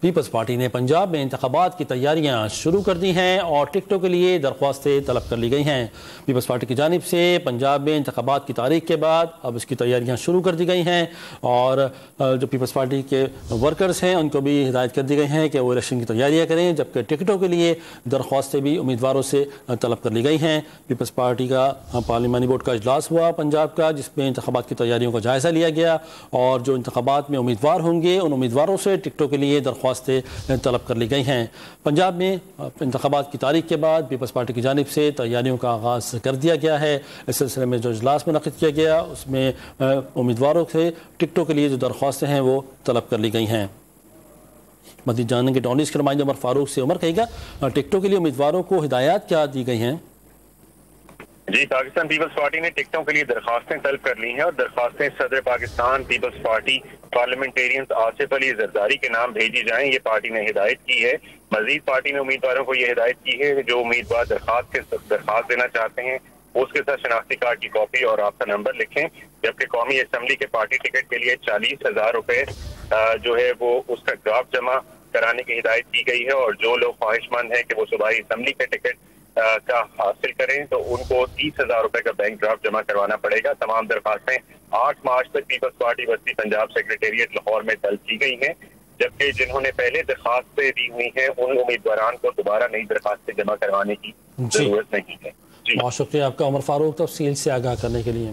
Peoples party نے پنجاب میں انتخابات کی تیاریاں شروع کر دی ہیں اور ٹکٹوں کے لیے درخواستیں طلب کر لی گئی ہیں۔ پیپلز پارٹی کی جانب سے پنجاب میں انتخابات کی تاریخ کے بعد اب اس کی تیاریاں شروع کر دی گئی ہیں اور جو پیپلز پارٹی کے ورکرز ہیں ان کو بھی ہدایت کر دی گئی ہیں کہ وہ الیکشن کی تیاریاں کریں، جبکہ ٹکٹوں کے لیے درخواستیں بھی امیدواروں سے طلب کر لی گئی ہیں۔ پیپلز پارٹی کا پارلیمانی بورڈ کا اجلاس ہوا پنجاب کا، جس میں انتخابات کی تیاریوں کا جائزہ لیا گیا اور جو انتخابات میں امیدوار ہوں گے ان امیدواروں سے ٹکٹوں کے لیے درخواستیں طلب کر لی گئی ہیں۔ پنجاب میں انتخابات کی تاریخ کے بعد پیپلز پارٹی کی جانب سے تیاریوں کا آغاز کر دیا گیا ہے۔ اس سلسلے میں جو اجلاس منعقد کیا گیا اس میں امیدواروں سے ٹکٹوں کے لیے جو درخواستیں ہیں وہ طلب کر لی گئی ہیں۔ مزید جانیں گے ڈونیس کے نمائندے عمر فاروق سے۔ عمر، کہے گا ٹکٹوں کے لیے امیدواروں کو ہدایات کیا دی گئی ہیں؟ جی، پاکستان پیپلز پارٹی نے ٹکٹوں کے لیے درخواستیں طلب کر لی ہیں اور درخواستیں صدر Pakistan Peoples Party Parliamentarian Asif Ali Zardari کے نام بھیجی جائیں، یہ پارٹی نے ہدایت کی ہے۔ مزید پارٹی نے امیدواروں کو یہ ہدایت کی ہے کہ جو امیدوار درخواست دینا چاہتے ہیں اس کے ساتھ شناختی کارڈ کی کاپی اور رابطہ نمبر لکھیں، جبکہ قومی اسمبلی کے پارٹی ٹکٹ کے لیے 40,000 روپے جو ہے وہ اس کا ڈرافٹ جمع کرانے کی ہدایت کی گئی ہے، اور جو لوگ خواہش مند ہیں کہ وہ صوبائی اسمبلی کے ٹکٹ کا حاصل کریں تو ان کو 30,000 روپے کا بینک ڈرافٹ جمع کروانا پڑے گا۔ تمام درخواستیں 8 مارچ تک پیپلز پارٹی وسطی پنجاب سیکریٹریٹ لاہور میں طلب کی گئی ہیں، جبکہ جنہوں نے پہلے درخواستیں دی ہوئی ہیں ان امیدواران کو دوبارہ نئی درخواستیں جمع کروانے کی ضرورت نہیں ہے۔ بہت شکریہ آپ کا عمر فاروق، تفصیل سے آگاہ کرنے کے لیے۔